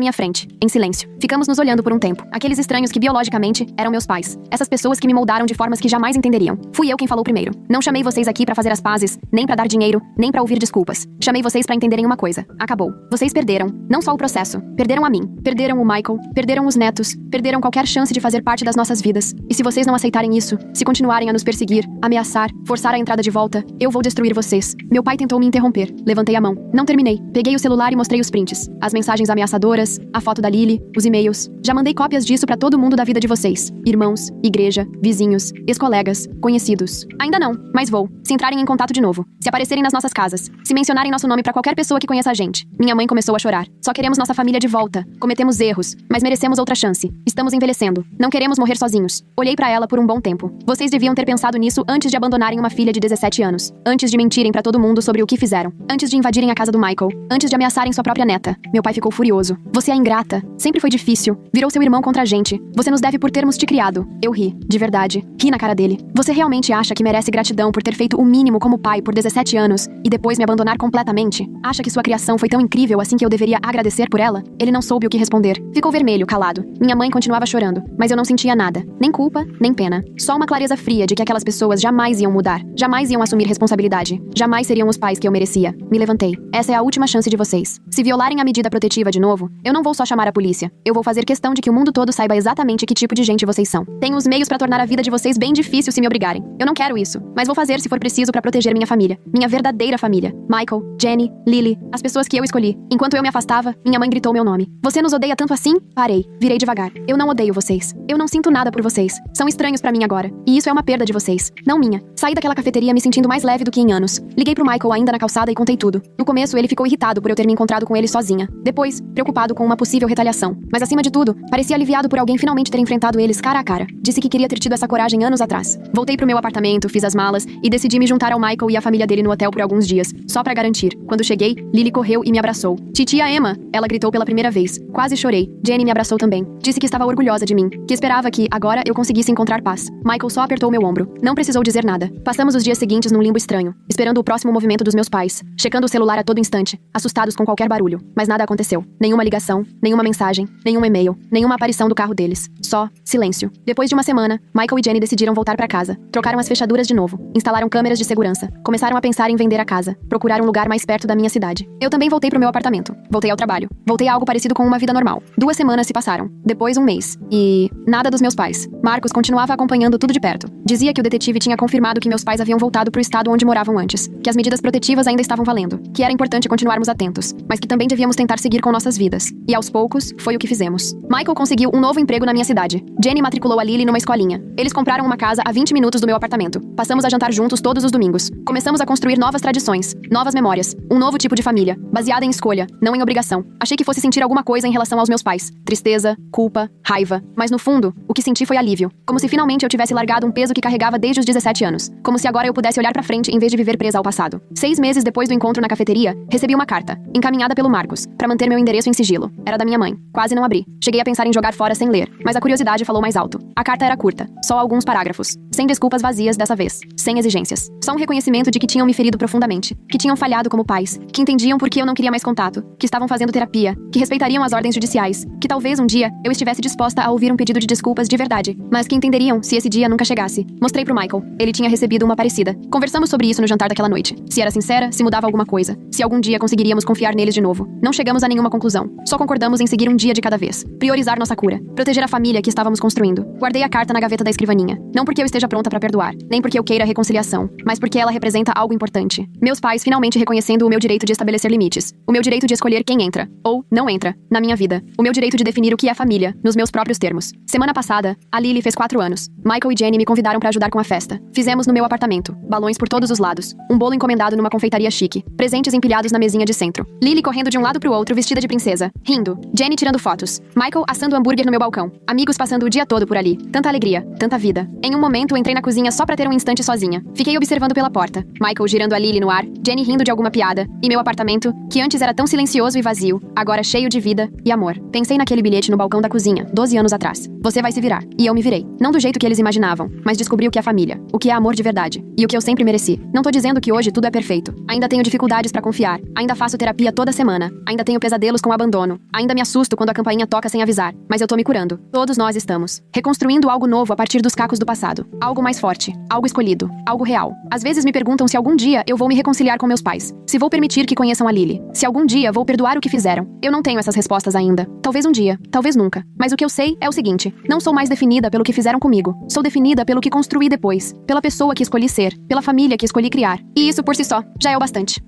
minha frente, em silêncio. Ficamos nos olhando por um tempo. Aqueles estranhos que biologicamente eram meus pais. Essas pessoas que me moldaram de formas que jamais entenderiam. Fui eu quem falou primeiro. Não chamei vocês aqui pra fazer as pazes, nem pra dar dinheiro, nem pra ouvir desculpas. Chamei vocês pra entenderem uma coisa. Acabou. Vocês perderam, não só o processo. Perderam a mim. Perderam o Michael. Perderam os netos. Perderam qualquer chance de fazer parte das nossas vidas. E se vocês não aceitarem isso, se continuarem a nos perseguir, ameaçar, forçar a entrada de volta, eu vou destruir vocês. Meu pai tentou me interromper. Levantei a mão. Não terminei. Peguei o celular e mostrei os prints. As mensagens ameaçadoras, a foto da Lily, os e-mails. Já mandei cópias disso pra todo mundo da vida de vocês. Irmãos, igreja, vizinhos, ex-colegas, conhecidos. Ainda não, mas vou. Se entrarem em contato de novo. Se aparecerem nas nossas casas. Se mencionarem nosso nome pra qualquer pessoa que conheça a gente. Minha mãe começou a chorar. Só queremos nossa família de volta. Cometemos erros, mas merecemos outra chance. Estamos envelhecendo. Não queremos morrer sozinhos. Olhei pra ela por um bom tempo. Vocês deviam ter pensado nisso antes de abandonarem uma filha de 17 anos. Antes de mentirem pra todo mundo sobre o que fizeram. Antes de invadirem a casa do Michael. Antes de ameaçarem sua própria neta. Meu pai ficou furioso. Você é ingrata. Sempre foi difícil. Virou seu irmão contra a gente. Você nos deve por termos te criado. Eu ri. De verdade. Ri na cara dele. Você realmente acha que merece gratidão por ter feito o mínimo como pai por 17 anos e depois me abandonar completamente? Acha que sua criação foi tão incrível assim que eu deveria agradecer por ela? Ele não soube o que responder. Ficou vermelho, calado. Minha mãe continuava chorando, mas eu não sentia nada. Nem culpa, nem pena. Só uma clareza fria de que aquelas pessoas jamais iam mudar. Jamais iam assumir responsabilidade. Jamais seriam os pais que eu merecia. Me levantei. Essa é a última chance de vocês. Se violarem a medida protetiva de novo, eu não vou só chamar a polícia. Eu vou fazer questão de que o mundo todo saiba exatamente que tipo de gente vocês são. Tenho os meios pra tornar a vida de vocês bem difícil se me obrigarem. Eu não quero isso, mas vou fazer se for preciso pra proteger minha família. Minha verdadeira família. Michael, Jenny, Lily, as pessoas que eu escolhi. Enquanto eu me afastava, minha mãe gritou meu nome. Você nos odeia tanto assim? Parei. Virei devagar. Eu não odeio vocês. Eu não sinto nada por vocês. São estranhos pra mim agora. E isso é uma perda de vocês, não minha. Saí daquela cafeteria me sentindo mais leve do que em anos. Liguei pro Michael ainda na calçada e contei tudo. No começo, ele ficou irritado por eu ter me encontrado com ele sozinha. Depois, preocupado com uma possível retaliação. Mas acima de tudo, parecia aliviado por alguém finalmente ter enfrentado eles cara a cara. Disse que queria ter tido essa coragem anos atrás. Voltei pro meu apartamento, fiz as malas e decidi me juntar ao Michael e à família dele no hotel por alguns dias, só pra garantir. Quando cheguei, Lily correu e me abraçou. Titia Emma! Ela gritou pela primeira vez. Quase chorei. Jenny me abraçou também. Disse que estava orgulhosa de mim, que esperava que, agora, eu conseguisse encontrar paz. Michael só apertou meu ombro. Não precisou dizer nada. Passamos os dias seguintes num limbo estranho, esperando o próximo movimento dos meus pais, checando o celular a todo instante, assustados com qualquer barulho. Mas nada aconteceu. Nenhuma ligação, nenhuma mensagem, nenhum e-mail, nenhuma aparição do carro deles. Só silêncio. Depois de uma semana, Michael e Jenny decidiram voltar pra casa. Trocaram as fechaduras de novo. Instalaram câmeras de segurança. Começaram a pensar em vender a casa. Procurar um lugar mais perto da minha cidade. Eu também voltei pro meu apartamento. Voltei ao trabalho. Voltei a algo parecido com uma vida normal. 2 semanas se passaram. Depois um mês. E... nada dos meus pais. Marcos continuava acompanhando tudo de perto. Dizia que o detetive tinha confirmado que meus pais haviam voltado pro estado onde moravam antes. Que as medidas protetivas ainda estavam valendo. Que era importante continuarmos atentos. Mas que também devíamos tentar seguir com nossas vidas. E aos poucos, foi o que fizemos. Michael conseguiu um novo emprego na minha cidade. Jenny matriculou a Lily numa escolinha. Eles compraram uma casa a 20 minutos do meu apartamento. Passamos a jantar juntos todos os domingos. Começamos a construir novas tradições, novas memórias, um novo tipo de família, baseada em escolha, não em obrigação. Achei que fosse sentir alguma coisa em relação aos meus pais. Tristeza, culpa, raiva. Mas no fundo, o que senti foi alívio. Como se finalmente eu tivesse largado um peso que carregava desde os 17 anos. Como se agora eu pudesse olhar pra frente em vez de viver presa ao passado. 6 meses depois do encontro na cafeteria, recebi uma carta, encaminhada pelo Marcos, pra manter meu endereço em sigilo. Era da minha mãe. Quase não abri. Cheguei a pensar em jogar fora sem ler, mas a curiosidade falou mais alto. A carta era curta, só alguns parágrafos. Sem desculpas vazias dessa vez. Sem exigências. Só um reconhecimento de que tinham me ferido profundamente. Que tinham falhado como pais. Que entendiam por que eu não queria mais contato. Que estavam fazendo terapia. Que respeitariam as ordens judiciais. Que talvez um dia eu estivesse disposta a ouvir um pedido de desculpas de verdade. Mas que entenderiam se esse dia nunca chegasse. Mostrei pro Michael. Ele tinha recebido uma parecida. Conversamos sobre isso no jantar daquela noite. Se era sincera, se mudava alguma coisa. Se algum dia conseguiríamos confiar neles de novo. Não chegamos a nenhuma conclusão. Só concordamos em seguir um dia de cada vez. Priorizar nossa cura. Proteger a família que estávamos construindo. Guardei a carta na gaveta da escrivaninha. Não porque eu esteja pronta pra perdoar. Nem porque eu queira reconciliação. Mas porque ela representa algo importante. Meus pais finalmente reconhecendo o meu direito de estabelecer limites. O meu direito de escolher quem entra, ou não entra, na minha vida. O meu direito de definir o que é família, nos meus próprios termos. Semana passada, a Lily fez 4 anos. Michael e Jenny me convidaram pra ajudar com a festa. Fizemos no meu apartamento. Balões por todos os lados. Um bolo bolo encomendado numa confeitaria chique. Presentes empilhados na mesinha de centro. Lily correndo de um lado pro outro vestida de princesa. Rindo. Jenny tirando fotos. Michael assando hambúrguer no meu balcão. Amigos passando o dia todo por ali. Tanta alegria. Tanta vida. Em um momento, entrei na cozinha só pra ter um instante sozinha. Fiquei observando pela porta. Michael girando a Lily no ar. Jenny rindo de alguma piada. E meu apartamento, que antes era tão silencioso e vazio, agora cheio de vida e amor. Pensei naquele bilhete no balcão da cozinha, 12 anos atrás. Você vai se virar. E eu me virei. Não do jeito que eles imaginavam, mas descobri o que é família. O que é amor de verdade. E o que eu sempre mereci. Não tô dizendo que hoje tudo é perfeito. Ainda tenho dificuldades pra confiar. Ainda faço terapia toda semana. Ainda tenho pesadelos com abandono. Ainda me assusto quando a campainha toca sem avisar. Mas eu tô me curando. Todos nós estamos. Reconstruindo algo novo a partir dos cacos do passado. Algo mais forte. Algo escolhido. Algo real. Às vezes me perguntam se algum dia eu vou me reconciliar com meus pais. Se vou permitir que conheçam a Lily. Se algum dia vou perdoar o que fizeram. Eu não tenho essas respostas ainda. Talvez um dia. Talvez nunca. Mas o que eu sei é o seguinte. Não sou mais definida pelo que fizeram comigo. Sou definida pelo que construí depois. Pela pessoa que escolhi ser. Pela família que escolhi criar. E isso por si só já é o bastante.